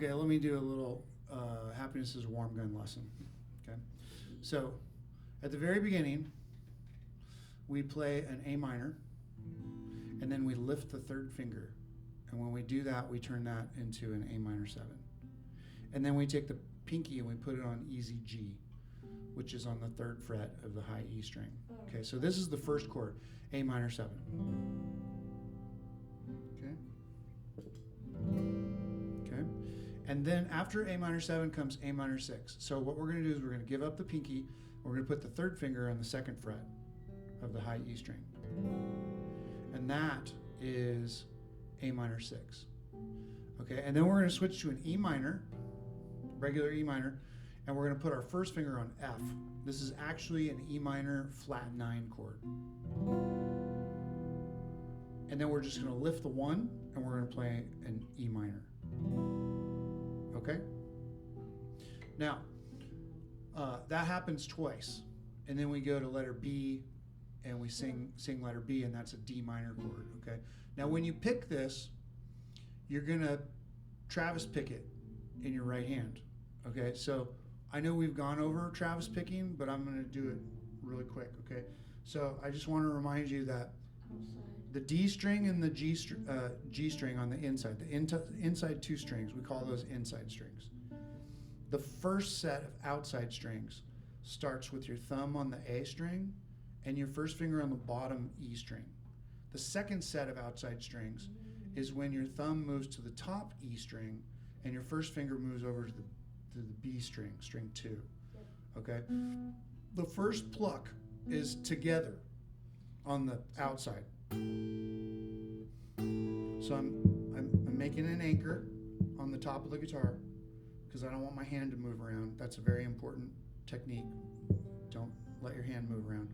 Okay, let me do a little happiness is a warm gun lesson. Okay, so at the very beginning, we play an A minor, and then we lift the third finger. And when we do that, we turn that into an A minor 7. And then we take the pinky and we put it on easy G, which is on the 3rd fret of the high E string. Okay, so this is the first chord, A minor 7. Okay. Okay. And then after A minor 7 comes A minor 6. So what we're going to do is we're going to give up the pinky. We're going to put the 3rd finger on the 2nd fret of the high E string. And that is A minor 6. Okay, and then we're going to switch to an E minor, regular E minor, and we're going to put our first finger on F. This is actually an E minor flat 9 chord. And then we're just going to lift the 1 and we're going to play an E minor. Okay? Now, that happens twice. And then we go to letter B and we sing letter B, and that's a D minor chord. Okay? Now, when you pick this, you're going to Travis pick it in your right hand. Okay? So I know we've gone over Travis picking, but I'm going to do it really quick. Okay? So I just want to remind you that the D string and the G string on the inside, the inside 2 strings, we call those inside strings. The first set of outside strings starts with your thumb on the A string and your first finger on the bottom E string. The second set of outside strings is when your thumb moves to the top E string and your first finger moves over to the B string, string 2. Okay? The first pluck is together on the outside. So I'm making an anchor on the top of the guitar because I don't want my hand to move around. That's a very important technique. Don't let your hand move around.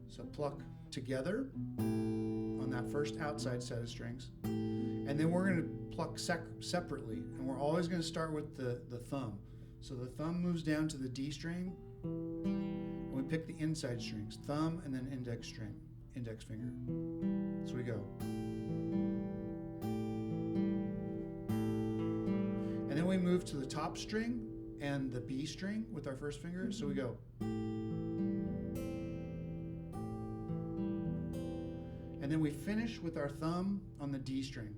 So pluck together on that first outside set of strings. And then we're going to pluck separately. And we're always going to start with the thumb. So the thumb moves down to the D string. And we pick the inside strings, thumb and then index finger. So we go. And then we move to the top string and the B string with our first finger. So we go. And then we finish with our thumb on the D string.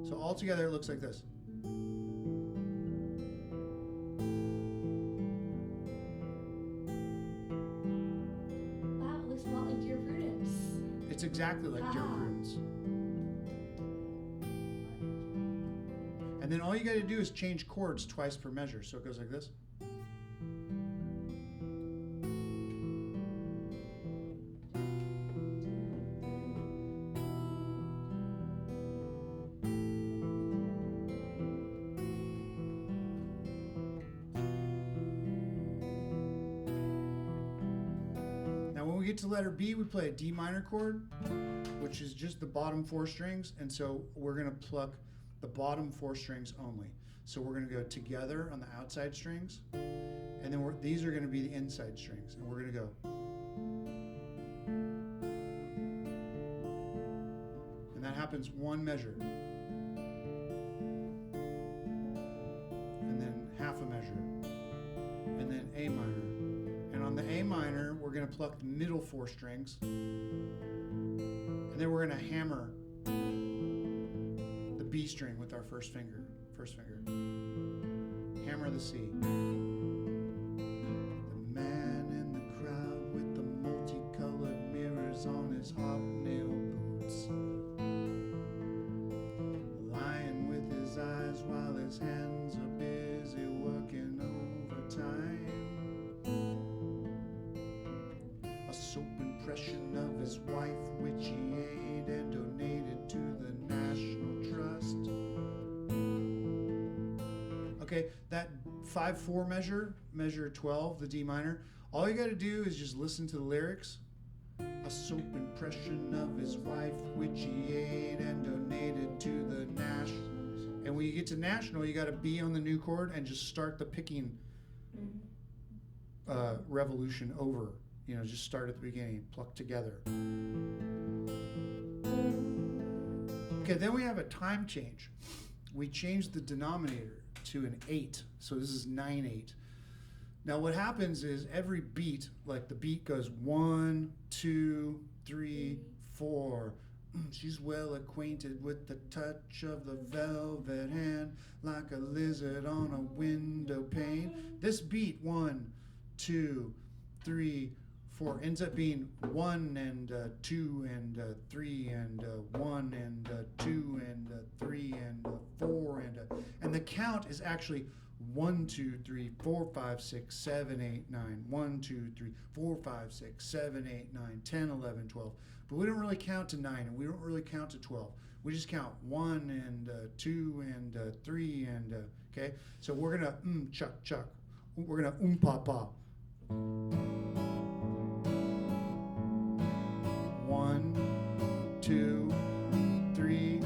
So all together it looks like this. Wow, it looks a lot like Dear Prudence. It's exactly like Dear Prudence. And then all you got to do is change chords twice per measure. So it goes like this. Now when we get to letter B, we play a D minor chord, which is just the bottom 4 strings. And so we're going to pluck the bottom 4 strings only. So we're going to go together on the outside strings, and then these are going to be the inside strings, and we're going to go. And that happens 1 measure, and then half a measure, and then A minor. And on the A minor, we're going to pluck the middle 4 strings, and then we're going to hammer B string with our first finger. Hammer the C. The man in the crowd with the multicolored mirrors on his hobnail boots, lying with his eyes while his hands are busy working overtime. A soap impression of his wife which he ate and donated to the National Trust. Okay, that 5/4 measure 12, the D minor, all you got to do is just listen to the lyrics. A soap impression of his wife which he ate and donated to the National. And when you get to National, you got to be on the new chord and just start the picking revolution over. You know, just start at the beginning, pluck together. Okay, then we have a time change. we changed the denominator to an 8. So this is 9/8. Now what happens is every beat, like the beat goes 1, 2, 3, 4. She's well acquainted with the touch of the velvet hand, like a lizard on a window pane. This beat, 1, 2, 3, 4, ends up being 1 and 2 and 3 and 1 and 2 and 3 and 4 and the count is actually 1, 2, 3, 4, 5, 6, 7, 8, 9. 1, 2, 3, 4, 5, 6, 7, 8, 9, 10, 11, 12. But we don't really count to 9 and we don't really count to 12. We just count 1 and 2 and 3 and okay. So we're gonna chuck chuck. We're gonna pa pa. 1, 2, 3,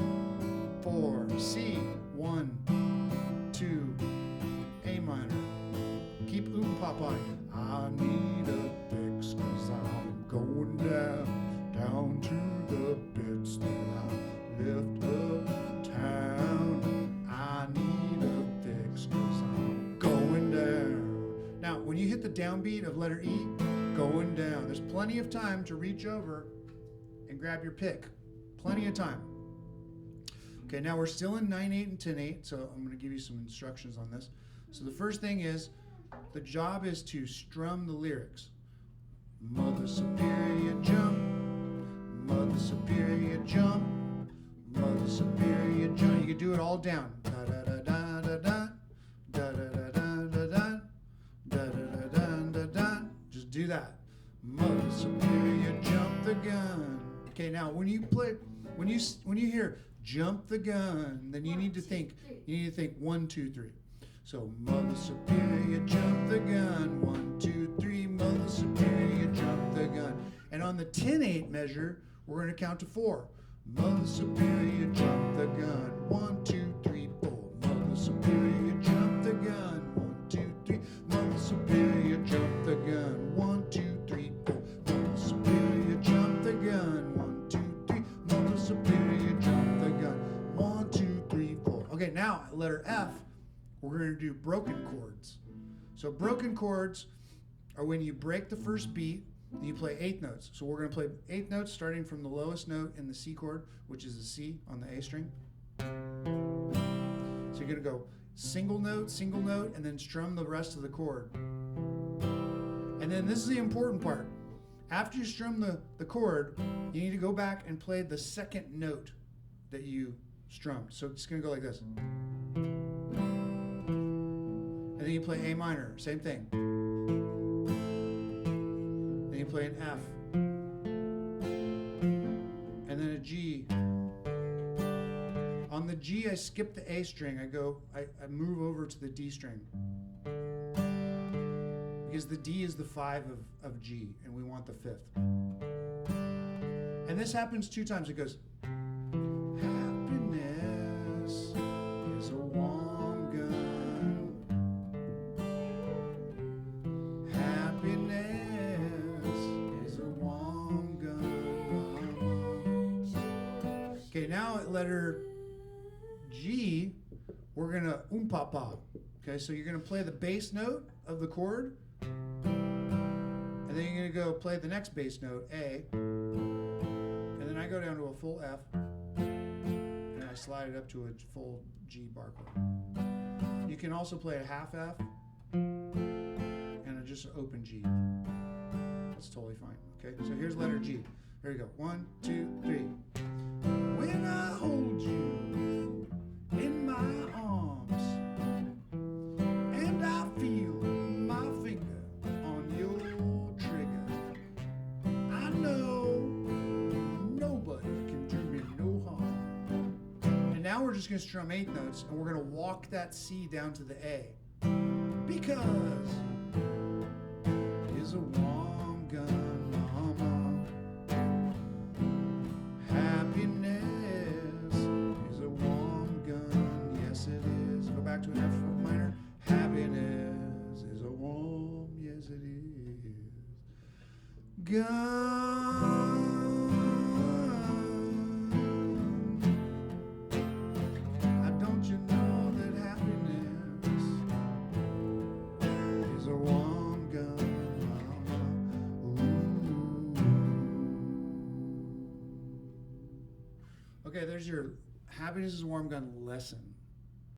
4. C. 1, 2. A minor. Keep pa pa. I need a fix 'cause I'm going down to the bits that I left uptown. I need a fix 'cause I'm going down. Now, when you hit the downbeat of letter E, going down, there's plenty of time to reach over and grab your pick. Plenty of time. Okay, now we're still in 9/8 and 10/8, so I'm going to give you some instructions on this. So the first thing is, the job is to strum the lyrics. Mother Superior jump, Mother Superior jump, Mother Superior jump. You can do it all down. Da da da da da da, da da da da da da, da da da da da. Just do that. Mother Superior jump the gun. Okay, now when you hear jump the gun, then you need to think 1, 2, 3. So Mother Superior jump the gun, 1, 2, 3. Mother Superior jump the gun. And on the 10/8 measure, we're going to count to 4. Mother Superior jump the gun, 1, 2, 3, 4. Mother Superior jump the gun, 1, 2, 3. Mother Superior jump the gun, 1, 2, 3, 4. Mother Superior jump the gun, 1, 2, 3. Mother Superior jump the gun, 1, 2, 3, 4. Okay, now letter F, we're going to do broken chords. So broken chords are when you break the first beat and you play 8th notes. So we're going to play 8th notes starting from the lowest note in the C chord, which is a C on the A string. So you're going to go single note, and then strum the rest of the chord. And then this is the important part. After you strum the chord, you need to go back and play the second note that you strummed. So it's going to go like this. And then you play A minor, same thing. Then you play an F. And then a G. On the G, I skip the A string. I move over to the D string. Because the D is the 5 of G, and we want the 5th. And this happens 2 times. It goes, happiness is a warm gun. Happiness is a warm gun. Okay, now at letter G, we're gonna pa pa. Okay, so you're gonna play the bass note of the chord, and then you're gonna go play the next bass note, A, and then I go down to a full F, and I slide it up to a full G bar chord. You can also play a half F and just an open G. That's totally fine. Okay, so here's letter G. There you go. 1, 2, 3. When I hold you in my arms and I feel my finger on your trigger, I know nobody can do me no harm. And now we're just going to strum 8 notes, and we're going to walk that C down to the A. Because is a warm gun, mama. Happiness is a warm gun, yes it is. Go back to an F minor. Happiness is a warm, yes it is. Gun. Don't you Okay, there's your Happiness is a Warm Gun lesson.